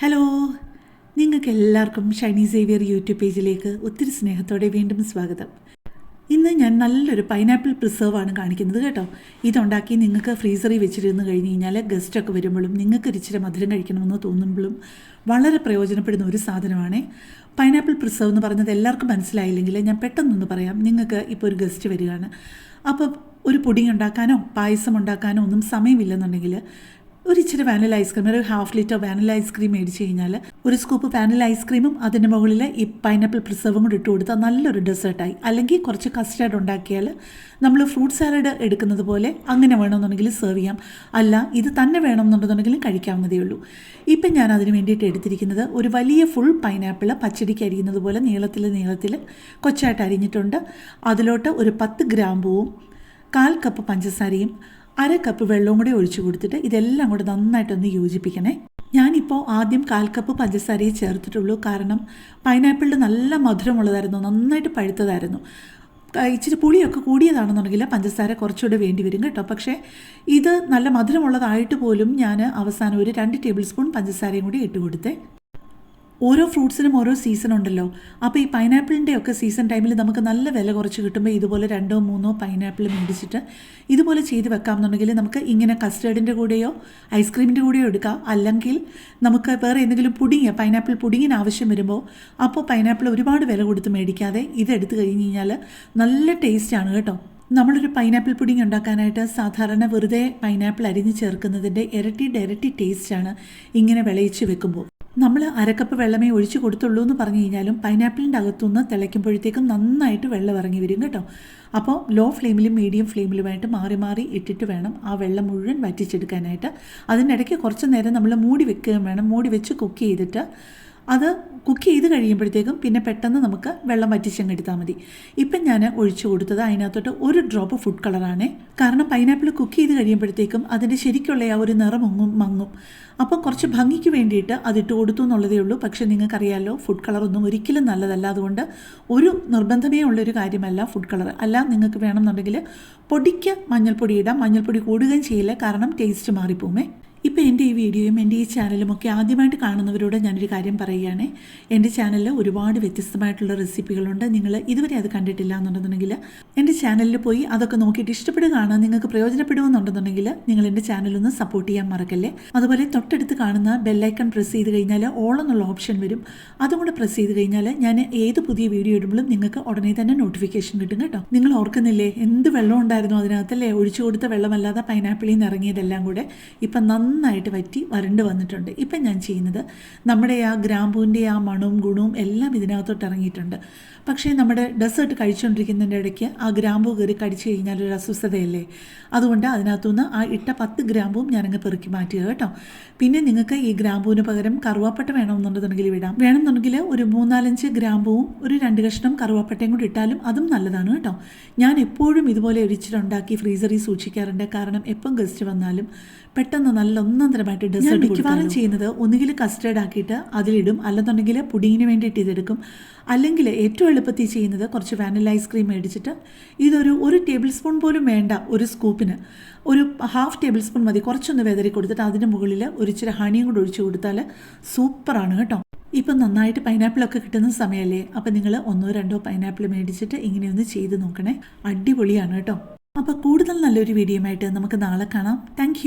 Hello, നിങ്ങൾക്ക് എല്ലാവർക്കും Shiny Xavier YouTube പേജിലേക്ക് ഒത്തിരി സ്നേഹത്തോടെ വീണ്ടും സ്വാഗതം. ഇന്ന് ഞാൻ നല്ലൊരു പൈനാപ്പിൾ പ്രിസർവാണ് കാണിക്കുന്നത് കേട്ടോ. ഇതുണ്ടാക്കി നിങ്ങൾക്ക് ഫ്രീസറിൽ വെച്ചിരുന്ന് കഴിഞ്ഞ് കഴിഞ്ഞാൽ ഗസ്റ്റൊക്കെ വരുമ്പോഴും നിങ്ങൾക്ക് ഇച്ചിരി മധുരം കഴിക്കണമെന്ന് തോന്നുമ്പോഴും വളരെ പ്രയോജനപ്പെടുന്ന ഒരു സാധനമാണ്. പൈനാപ്പിൾ പ്രിസർവ് എന്ന് പറഞ്ഞത് എല്ലാവർക്കും മനസ്സിലായില്ലെങ്കിൽ ഞാൻ പെട്ടെന്നൊന്ന് പറയാം. നിങ്ങൾക്ക് ഇപ്പോൾ ഒരു ഗസ്റ്റ് വരികയാണ്, അപ്പോൾ ഒരു പുഡിംഗ് ഉണ്ടാക്കാനോ പായസം ഉണ്ടാക്കാനോ ഒന്നും സമയമില്ലെന്നുണ്ടെങ്കിൽ ഒരു ഇച്ചിരി വാനില ഐസ്ക്രീം, ഒരു 1/2 ലിറ്റർ വാനില ഐസ്ക്രീം മേടിച്ച് കഴിഞ്ഞാൽ ഒരു സ്കൂപ്പ് വാനില ഐസ്ക്രീമും അതിൻ്റെ മുകളിൽ ഈ പൈനാപ്പിൾ പ്രിസർവും കൂടി ഇട്ട് കൊടുത്താൽ നല്ലൊരു ഡെസേർട്ടായി. അല്ലെങ്കിൽ കുറച്ച് കസ്റ്റേർഡ് ഉണ്ടാക്കിയാൽ നമ്മൾ ഫ്രൂട്ട് സാലഡ് എടുക്കുന്നത് പോലെ അങ്ങനെ വേണമെന്നുണ്ടെങ്കിൽ സെർവ് ചെയ്യാം. അല്ല ഇത് തന്നെ വേണമെന്നുണ്ടെന്നുണ്ടെങ്കിലും കഴിക്കാവുന്നതേ ഉള്ളൂ. ഇപ്പം ഞാൻ അതിന് വേണ്ടിയിട്ട് എടുത്തിരിക്കുന്നത് ഒരു വലിയ ഫുൾ പൈനാപ്പിൾ പച്ചടിക്ക് അരിയുന്നത് പോലെ നീളത്തിൽ കൊച്ചായിട്ട് അരിഞ്ഞിട്ടുണ്ട്. അതിലോട്ട് ഒരു 10 ഗ്രാമ്പൂവും 1/4 കപ്പ് പഞ്ചസാരയും 1/2 കപ്പ് വെള്ളവും കൂടി ഒഴിച്ചു കൊടുത്തിട്ട് ഇതെല്ലാം കൂടെ നന്നായിട്ടൊന്ന് യോജിപ്പിക്കണേ. ഞാനിപ്പോൾ ആദ്യം 1/4 കപ്പ് പഞ്ചസാരയെ ചേർത്തിട്ടുള്ളൂ. കാരണം പൈനാപ്പിളിൽ നല്ല മധുരമുള്ളതായിരുന്നു, നന്നായിട്ട് പഴുത്തതായിരുന്നു. ഇച്ചിരി പുളിയൊക്കെ കൂടിയതാണെന്നുണ്ടെങ്കിൽ പഞ്ചസാര കുറച്ചുകൂടെ വേണ്ടി വരും കേട്ടോ. പക്ഷേ ഇത് നല്ല മധുരമുള്ളതായിട്ട് പോലും ഞാൻ അവസാനം ഒരു 2 ടേബിൾ സ്പൂൺ പഞ്ചസാരയും കൂടി ഇട്ട് കൊടുത്തേ. ഓരോ ഫ്രൂട്ട്സിനും ഓരോ സീസൺ ഉണ്ടല്ലോ. അപ്പോൾ ഈ പൈനാപ്പിളിൻ്റെ ഒക്കെ സീസൺ ടൈമിൽ നമുക്ക് നല്ല വില കുറച്ച് കിട്ടുമ്പോൾ ഇതുപോലെ 2-3 പൈനാപ്പിൾ മേടിച്ചിട്ട് ഇതുപോലെ ചെയ്ത് വെക്കാമെന്നുണ്ടെങ്കിൽ നമുക്ക് ഇങ്ങനെ കസ്റ്റേർഡിൻ്റെ കൂടെയോ ഐസ്ക്രീമിൻ്റെ കൂടെയോ എടുക്കാം. അല്ലെങ്കിൽ നമുക്ക് വേറെ എന്തെങ്കിലും പുഡിങ്, പൈനാപ്പിൾ പുഡിങ്ങിന് ആവശ്യം വരുമ്പോൾ അപ്പോൾ പൈനാപ്പിൾ ഒരുപാട് വില കൊടുത്ത് മേടിക്കാതെ ഇതെടുത്ത് കഴിഞ്ഞ് കഴിഞ്ഞാൽ നല്ല ടേസ്റ്റാണ് കേട്ടോ. നമ്മളൊരു പൈനാപ്പിൾ പുഡിങ് ഉണ്ടാക്കാനായിട്ട് സാധാരണ വെറുതെ പൈനാപ്പിൾ അരിഞ്ഞ് ചേർക്കുന്നതിൻ്റെ ഇരട്ടി ടേസ്റ്റാണ് ഇങ്ങനെ വിളയിച്ച് വെക്കുമ്പോൾ. നമ്മൾ 1/2 കപ്പ് വെള്ളമേ ഒഴിച്ച് കൊടുത്തുള്ളൂ എന്ന് പറഞ്ഞു കഴിഞ്ഞാലും പൈനാപ്പിളിൻ്റെ അകത്തുനിന്ന് തിളയ്ക്കുമ്പോഴത്തേക്കും നന്നായിട്ട് വെള്ളം ഇറങ്ങി വരും കേട്ടോ. അപ്പോൾ ലോ ഫ്ലെയിമിലും മീഡിയം ഫ്ലെയിമിലുമായിട്ട് മാറി ഇട്ടിട്ട് വേണം ആ വെള്ളം മുഴുവൻ വറ്റിച്ചെടുക്കാനായിട്ട്. അതിനിടയ്ക്ക് കുറച്ച് നേരം നമ്മൾ മൂടി വെക്കുകയും വേണം. മൂടി വെച്ച് കുക്ക് ചെയ്തിട്ട് അത് കുക്ക് ചെയ്ത് കഴിയുമ്പോഴത്തേക്കും പിന്നെ പെട്ടെന്ന് നമുക്ക് വെള്ളം വറ്റിച്ചെടുത്താൽ മതി. ഇപ്പം ഞാൻ ഒഴിച്ചു കൊടുത്തത് അതിനകത്തോട്ട് ഒരു ഡ്രോപ്പ് ഫുഡ് കളറാണേ. കാരണം പൈനാപ്പിൾ കുക്ക് ചെയ്ത് കഴിയുമ്പോഴത്തേക്കും അതിൻ്റെ ശരിക്കുള്ള ആ ഒരു നിറം മങ്ങും. അപ്പം കുറച്ച് ഭംഗിക്ക് വേണ്ടിയിട്ട് അതിട്ട് കൊടുത്തു എന്നുള്ളതേ ഉള്ളൂ. പക്ഷേ നിങ്ങൾക്കറിയാമല്ലോ, ഫുഡ് കളറൊന്നും ഒരിക്കലും നല്ലതല്ല. അതുകൊണ്ട് ഒരു നിർബന്ധമേ ഉള്ളൊരു കാര്യമല്ല ഫുഡ് കളർ. അല്ല, നിങ്ങൾക്ക് വേണമെന്നുണ്ടെങ്കിൽ പൊടിക്ക് മഞ്ഞൾപ്പൊടി ഇടാം. മഞ്ഞൾപ്പൊടി കൂടുകയും ചെയ്യില്ല, കാരണം ടേസ്റ്റ് മാറിപ്പോമേ. ഇപ്പോൾ എൻ്റെ ഈ വീഡിയോയും എൻ്റെ ഈ ചാനലുമൊക്കെ ആദ്യമായിട്ട് കാണുന്നവരോട് ഞാനൊരു കാര്യം പറയുകയാണ്. എൻ്റെ ചാനലിൽ ഒരുപാട് വ്യത്യസ്തമായിട്ടുള്ള റെസിപ്പികളുണ്ട്. നിങ്ങൾ ഇതുവരെ അത് കണ്ടിട്ടില്ല എന്നുണ്ടെന്നുണ്ടെങ്കിൽ എൻ്റെ ചാനലിൽ പോയി അതൊക്കെ നോക്കിയിട്ട് ഇഷ്ടപ്പെടുകയാണ്, നിങ്ങൾക്ക് പ്രയോജനപ്പെടുമെന്നുണ്ടെന്നുണ്ടെങ്കിൽ നിങ്ങൾ എൻ്റെ ചാനലൊന്ന് സപ്പോർട്ട് ചെയ്യാൻ മറക്കല്ലേ. അതുപോലെ തൊട്ടടുത്ത് കാണുന്ന ബെല്ലൈക്കൺ പ്രസ് ചെയ്ത് കഴിഞ്ഞാൽ ഓൾ എന്നുള്ള ഓപ്ഷൻ വരും. അതും കൂടെ പ്രസ് ചെയ്ത് കഴിഞ്ഞാൽ ഞാൻ ഏത് പുതിയ വീഡിയോ ഇടുമ്പോഴും നിങ്ങൾക്ക് ഉടനെ തന്നെ നോട്ടിഫിക്കേഷൻ കിട്ടും കേട്ടോ. നിങ്ങൾ ഓർക്കുന്നില്ലേ, എന്ത് വെള്ളം ഉണ്ടായിരുന്നു അതിനകത്തല്ലേ? ഒഴിച്ചു കൊടുത്ത വെള്ളമല്ലാതെ പൈനാപ്പിളിൽ നിന്ന് ഇറങ്ങിയതെല്ലാം കൂടെ ഇപ്പം നന്നായിട്ട് വറ്റി വരണ്ട് വന്നിട്ടുണ്ട്. ഇപ്പം ഞാൻ ചെയ്യുന്നത്, നമ്മുടെ ആ ഗ്രാമ്പൂവിൻ്റെ ആ മണവും ഗുണവും എല്ലാം ഇതിനകത്തോട്ട് ഇറങ്ങിയിട്ടുണ്ട്. പക്ഷേ നമ്മുടെ ഡെസേർട്ട് കഴിച്ചുകൊണ്ടിരിക്കുന്നതിൻ്റെ ഇടയ്ക്ക് ആ ഗ്രാമ്പൂ കയറി കടിച്ചു കഴിഞ്ഞാൽ ഒരു അസ്വസ്ഥതയല്ലേ. അതുകൊണ്ട് അതിനകത്തുനിന്ന് ആ ഇട്ട 10 ഗ്രാമ്പൂവും ഞാനങ്ങ് പെറുക്കി മാറ്റുക കേട്ടോ. പിന്നെ നിങ്ങൾക്ക് ഈ ഗ്രാമ്പൂവിന് പകരം കറുവാപ്പട്ട വേണമെന്നുണ്ടെന്നുണ്ടെങ്കിൽ ഇടാം. വേണമെന്നുണ്ടെങ്കിൽ ഒരു 3-4 ഗ്രാമ്പൂവും ഒരു 2 കഷ്ണം കറുവാപ്പട്ടയും കൂടി ഇട്ടാലും അതും നല്ലതാണ് കേട്ടോ. ഞാൻ എപ്പോഴും ഇതുപോലെ ഒരിച്ചിട്ടുണ്ടാക്കി ഫ്രീസറിൽ സൂക്ഷിക്കാറുണ്ട്. കാരണം എപ്പം ഗസ്റ്റ് വന്നാലും പെട്ടെന്ന് നല്ല ഒന്നന്തരമായിട്ട് ഡെസേർട്ട് മിക്കവാറും ചെയ്യുന്നത് ഒന്നുകിൽ കസ്റ്റേർഡ് ആക്കിയിട്ട് അതിലിടും, അല്ലെന്നുണ്ടെങ്കിൽ പുഡിങ്ങിന് വേണ്ടിയിട്ട് ഇതെടുക്കും. അല്ലെങ്കിൽ ഏറ്റവും എളുപ്പത്തിൽ ചെയ്യുന്നത് കുറച്ച് വാനില ഐസ്ക്രീം മേടിച്ചിട്ട് ഒരു ടേബിൾ സ്പൂൺ പോലും വേണ്ട, ഒരു സ്കൂപ്പിന് ഒരു 1/2 ടേബിൾ സ്പൂൺ മതി, കുറച്ചൊന്ന് വെതറി കൊടുത്തിട്ട് അതിൻ്റെ മുകളിൽ ഒരു ഇച്ചിരി ഹണിയും കൂടെ ഒഴിച്ച് കൊടുത്താൽ സൂപ്പറാണ് കേട്ടോ. ഇപ്പം നന്നായിട്ട് പൈനാപ്പിളൊക്കെ കിട്ടുന്ന സമയമല്ലേ. അപ്പം നിങ്ങൾ 1-2 പൈനാപ്പിൾ മേടിച്ചിട്ട് ഇങ്ങനെയൊന്ന് ചെയ്ത് നോക്കണേ, അടിപൊളിയാണ് കേട്ടോ. അപ്പോൾ കൂടുതൽ നല്ലൊരു വീഡിയോ ആയിട്ട് നമുക്ക് നാളെ കാണാം. താങ്ക്